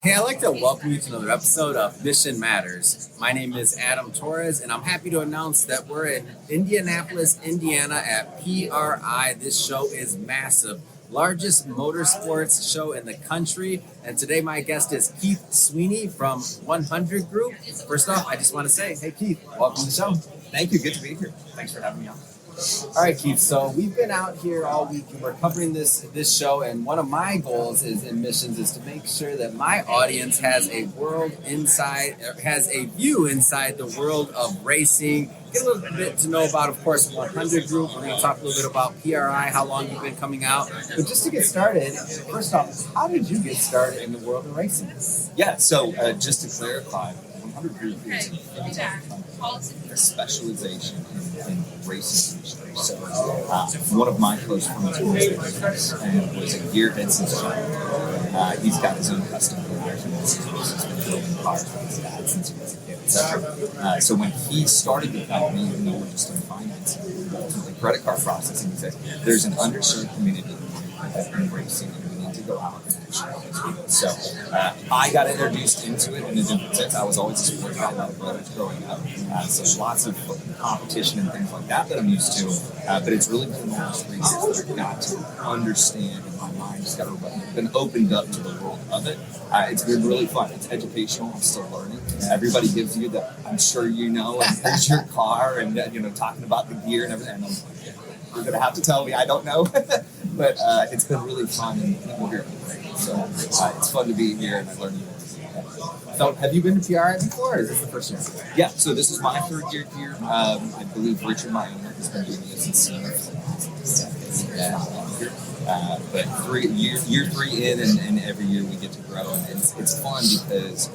Hey, I'd like to welcome you to another episode of Mission Matters. My name is Adam Torres, and I'm happy to announce that we're in Indianapolis, Indiana at PRI. This show is massive, largest motorsports show in the country. And today my guest is Keith Sweeney from 100 Group. First off, I just want to say, hey Keith, welcome to the show. Thank you. Good to be here. Thanks for having me on. All right, Keith. So we've been out here all week and we're covering this show. And one of my goals in missions is to make sure that my audience has a view inside the world of racing. Get a little bit to know about, of course, 100 Group. We're going to talk a little bit about PRI, how long you've been coming out. But just to get started, first off, how did you get started in the world of racing? Yeah. So just to clarify, 100 Group is a specialization in racing industry. So one of my close friends was a gearhead subscriber. He's got his own custom cars and he's been building cars with his dad since he was a kid, etc. So when he started the company, even though we're just in finance, ultimately credit card processing, he said, there's an underserved community in racing and we need to go out and actually help these people. So I got introduced into it in a different sense. I was always a sport guy, my brothers growing up. So lots of competition and things like that I'm used to. But it's really been the last 3 years that I've got to understand, and my mind just been opened up to the world of it. It's been really fun. It's educational. I'm still learning. Everybody gives you the, I'm sure you know, and here's your car, and talking about the gear and everything. And I'm like, you're going to have to tell me. I don't know. But it's been really fun, and people here are great. So it's fun to be here, and I learned more. So have you been to PRI before, or is this the first year? Yeah, so this is my third year here. I believe Richard, my owner, has been doing this since but year three in, and every year we get to grow, and it's fun because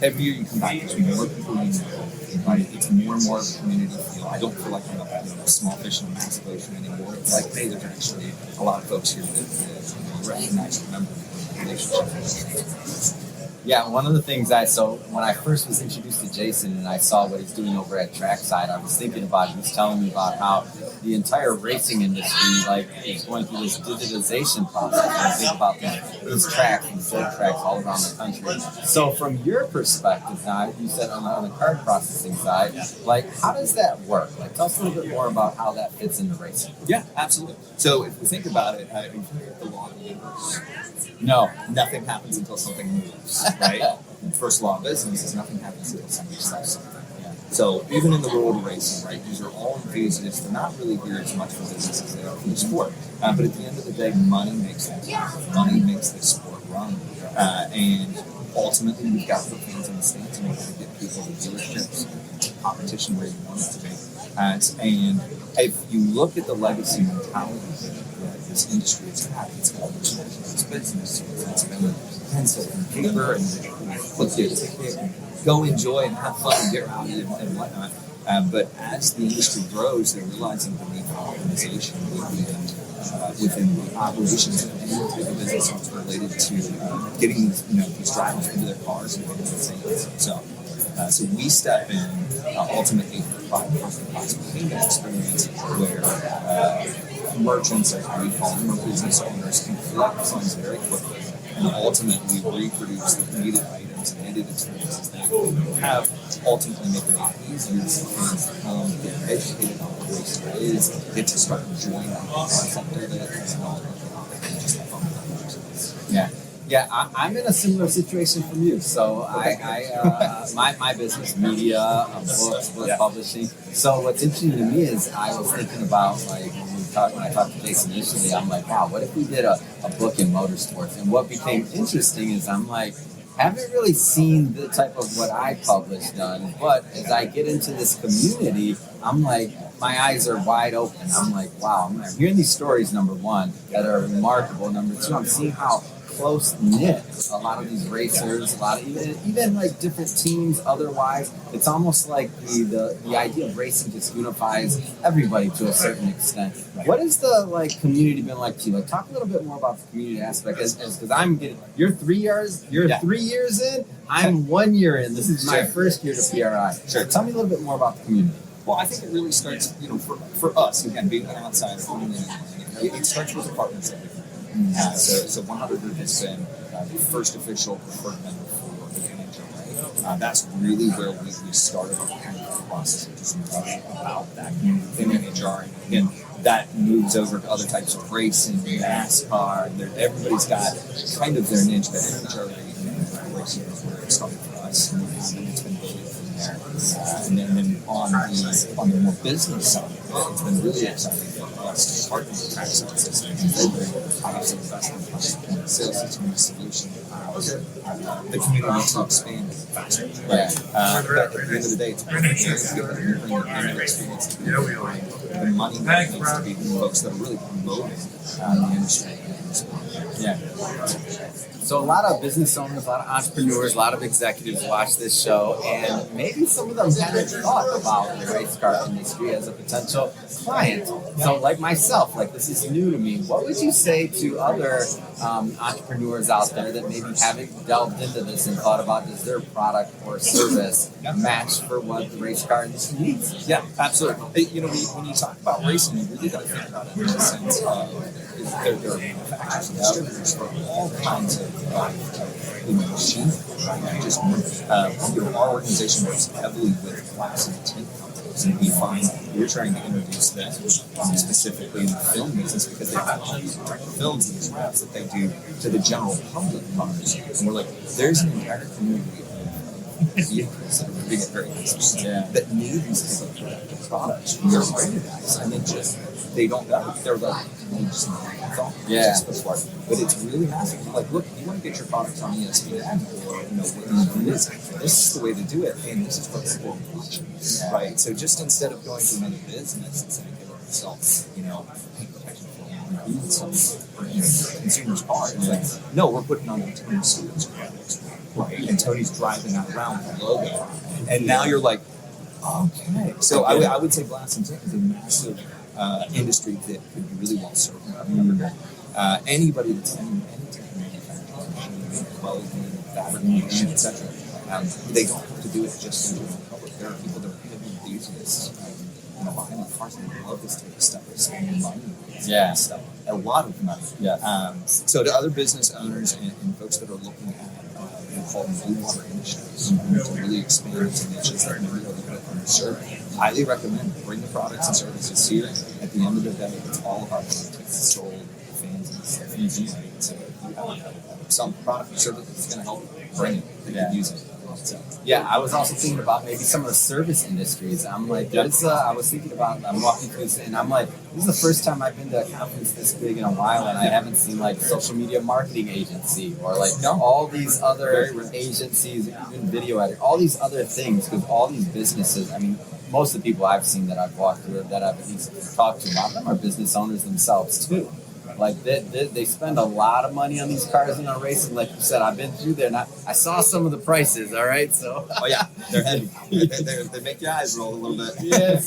every year you come back, there's more people you know, right? It's more and more of a community feel. I don't feel like I'm a small fish in a massive ocean anymore. It's like, hey, there's actually a lot of folks here that recognize, remember, relationships. Yeah, one of the things when I first was introduced to Jason and I saw what he's doing over at Trackside, I was thinking about, he was telling me about how the entire racing industry, is going through this digitization process. And I think about these tracks and dirt tracks all around the country. So from your perspective now, you said on the card processing side, how does that work? Tell us a little bit more about how that fits into racing. Yeah, absolutely. So if we think about it, if you look at the law of the universe, no, nothing happens until something moves, right? The first law of business is nothing happens until somebody sells something. Yeah. So even in the world of racing, right, these are all enthusiasts. They're not really here as much for business as they are for the sport. But at the end of the day, money makes things happen. Money makes the sport run. And ultimately, we've got to put things in the stands in order to get people to dealerships, competition where you want it to be. And if you look at the legacy mentality that this industry has had, it's always it's business, it's been pencil and paper and click your ticket and go enjoy and have fun and get around it and whatnot. But as the industry grows, they're realizing the need for organization within the operations of any type of business that's related to getting these drivers into their cars and getting them safe. So we step in ultimately to provide first-class payment experience where merchants, as we call them, or business owners, can collect funds very quickly and ultimately reproduce the needed items and needed experiences that we have, ultimately making it easier for fans to come, get educated on what racing is, get to start enjoying the concept of it, and all that, and just have fun with it. Yeah. Yeah, I'm in a similar situation from you. So my business, media, books, publishing. So what's interesting to me is I was thinking about when I talked to Jason initially, I'm like, wow, what if we did a book in motorsports? And what became interesting is I'm like, haven't really seen the type of what I publish done, but as I get into this community, I'm like, my eyes are wide open. I'm like, wow, I'm hearing these stories, number one, that are remarkable. Number two, I'm seeing how close-knit a lot of these racers, a lot of even different teams otherwise. It's almost like the idea of racing just unifies everybody to a certain extent. Right. What has the community been like to you? Talk a little bit more about the community aspect, because I'm getting, you're 3 years, 3 years in, I'm 1 year in. This is my first year to PRI. Sure. Tell me a little bit more about the community. Well, I think it really starts, for us, again, being an outsider, it starts with a partnership. So 100 Group has been the first official preferred member That's really where we started our kind of process of just learning about that within NHR. And again, that moves over to other types of racing, NASCAR. Everybody's got kind of their niche, but NHR racing is where it started for us, and it's been building from there. And then on the more business side, it's been really exciting for us to partner with trackside systems. Obviously, the best in the sales system solution allows the community to expand faster. Right. But at the end of the day, it's bring the experience to the money that needs to be the folks that are really promoting the industry. Yeah. So a lot of business owners, a lot of entrepreneurs, a lot of executives watch this show, and maybe some of them haven't thought about the race car industry as a potential client. So like myself, like this is new to me. What would you say to other entrepreneurs out there that maybe haven't delved into this and thought about does their product or service match for what the race car industry needs? Yeah, absolutely. You know, when you talk about racing, you really got to think about it in the sense of there are manufacturers and distributors for all kinds of machinery. Right? Just our organization works heavily with glass and tin companies, and we find we're trying to introduce them specifically in the film business because they have all these films and these wraps that they do to the general public cars, and we're like, there's an entire community of vehicles that are really very business that need these type of products from their guys, and they don't know. They're like, but it's really massive. Like, look, if you want to get your products on ESPN or whatever it is, this is the way to do it, and this is what people are watching, right? So just instead of going to another business and saying, give ourselves, paint protection film and some consumer's car, it's like, no, we're putting on Tony Stewart's products, right? And Tony's driving that around with the logo, and now you're like, okay. So I would say glass and tin is a massive industry that could be really well served. Anybody that's in any type of manufacturing, clothing, fabrication, etc., they don't have to do it just in the general public. There are people that are heavy enthusiasts behind the cars and they love this type of stuff. They spend money on stuff, a lot of money. So to other business owners and folks that are looking at called blue water industries to really expand into niches that maybe are a little bit underserved. Highly recommend bring the products and services here. At the end of the day, it's all about tickets sold, fans, and stuff. Right? So if you have some product or service that's going to help, bring it. They can use it. So. Yeah, I was also thinking about maybe some of the service industries. I'm like, I was thinking about, I'm walking through this, and I'm like, this is the first time I've been to a conference this big in a while, and I haven't seen like a social media marketing agency or like all these other agencies, even video editing, all these other things, because all these businesses, I mean, most of the people I've seen that I've walked through, that I've at least talked to, a lot of them are business owners themselves too. Like they spend a lot of money on these cars and on racing. Like you said, I've been through there, and I saw some of the prices. All right, so they're heavy. They make your eyes roll a little bit. Yeah.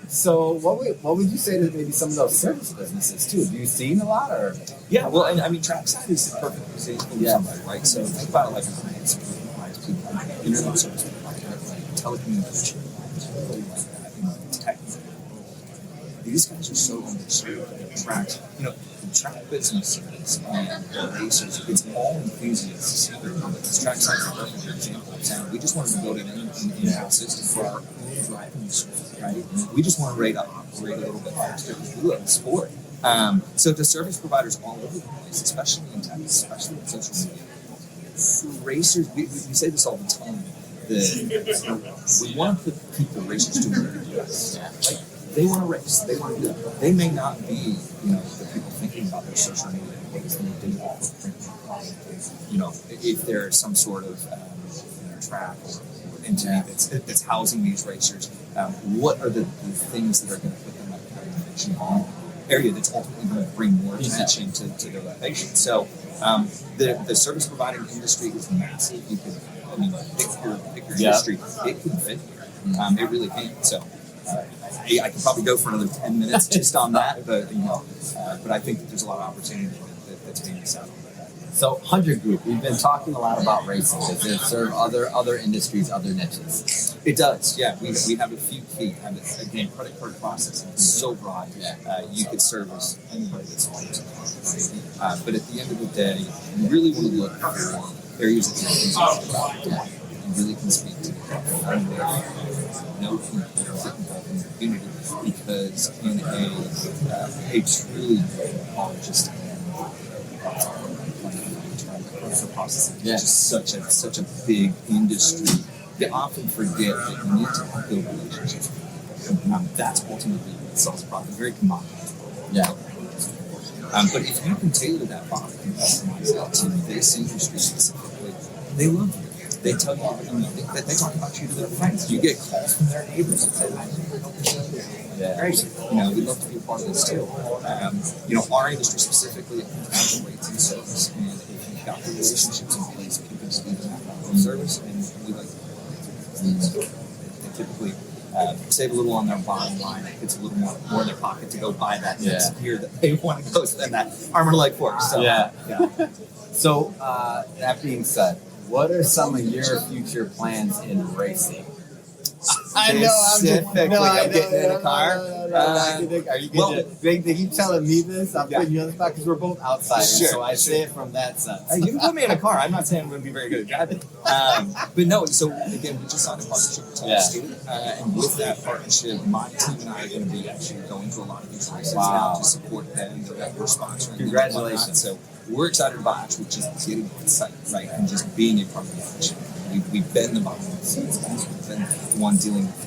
So what would you say to maybe some of those service businesses too? Have you seen a lot or? Yeah. Well, and I mean, trackside is the perfect example of somebody, right? So think about it like an ISP, internet service provider, like telecommunication, tech. These guys are so underserved. Track businesses and racers, it's all enthusiasts. Trackside is a perfect example of sound. We just wanted to build an in-house system for our own driving service, right? We just want to operate a little bit faster because we love the sport. So to service providers all over the place, especially in tech, especially in social media, for racers, we say this all the time, we want to keep the racers doing what they do. Like, they want to race. They want to do it. They may not be, the people thinking about their social media, what is their digital footprint. If there's some sort of track or entity that's housing these racers, what are the things that are going to put them at an area that's ultimately going to bring more attention to their location? So the service providing industry is massive. You could, pick your industry. It can fit here. It really can. So. I could probably go for another 10 minutes just on that, but I think that there's a lot of opportunity that's being missed out. So 100 Group, we've been talking a lot about racing. Does it serve other industries, other niches? It does, yeah. We have a few key. Again, credit card processing is so broad. You could service anybody that's on it. But at the end of the day, you really want to look for areas that you're enthusiastic about. And really can speak to the kind of no people get involved in the community, because in a truly apologist processing, yeah. It's just such a big industry. They often forget that you need to build relationships. That's ultimately what sells a product. Very commodity. Yeah. But if you can tailor that product and customize it to this industry specifically, they love you. They tell you, they talk about you to their friends. You get calls from their neighbors that say, "I need your help with that." Yeah. Crazy. We'd love to be a part of this too. Our industry specifically, it comes down to rates and service. And if you've got the relationships in place, people just leave them at service, and we like they typically save a little on their bottom line. It gets a little more in their pocket to go buy that next gear that they want to go spend that arm and leg for. So, yeah. So that being said, what are some of your future plans in racing? I know. I'm getting in a car. Are you going to? They keep telling me this. I'm putting you on the spot because we're both outsiders, Sure, so I say it from that sense. You can put me in a car. I'm not saying I'm going to be very good at driving. But no, so again, we just signed a partnership with State. And with that partnership, my team and I are going to be actually going to a lot of these races now to support them. We're sponsoring. Congratulations. So we're excited about actually just getting on site, right, and just being a part of the action. We've been the bottom of the scenes, guys. We've been the one dealing with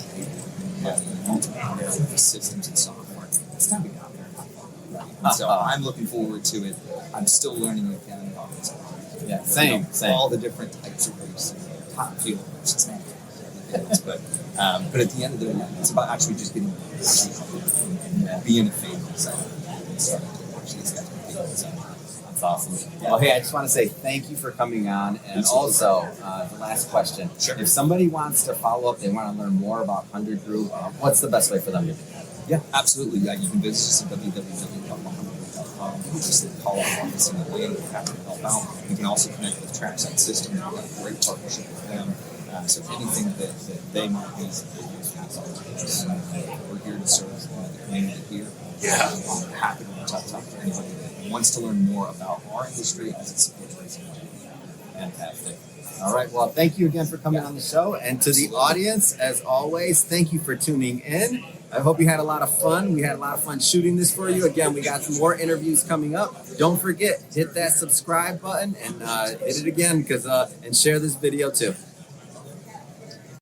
the systems and software. It's time to get out there and have fun, right? And so I'm looking forward to it. I'm still learning again about this. Yeah, same. All the different types of racing, top field versus not but at the end of the day, it's about actually just getting and being a fan and starting to watch these guys compete. So that's awesome. Well, hey, I just want to say thank you for coming on. And also, the last question. Sure. If somebody wants to follow up, they want to learn more about 100 Group, what's the best way for them to do that? Yeah, absolutely. Yeah, you can visit us at www.100group.com. Just call our office in the way. We're happy to help out. You can also connect with Trackside System. We've got a great partnership with them. So anything that they might need, we're here to serve the community here. I'm happy to talk to anybody that wants to learn more about our industry as it supports racing. Fantastic. All right. Well, thank you again for coming on the show. And to the audience, as always, thank you for tuning in. I hope you had a lot of fun. We had a lot of fun shooting this for you. Again, we got some more interviews coming up. Don't forget, hit that subscribe button and hit it again and share this video too.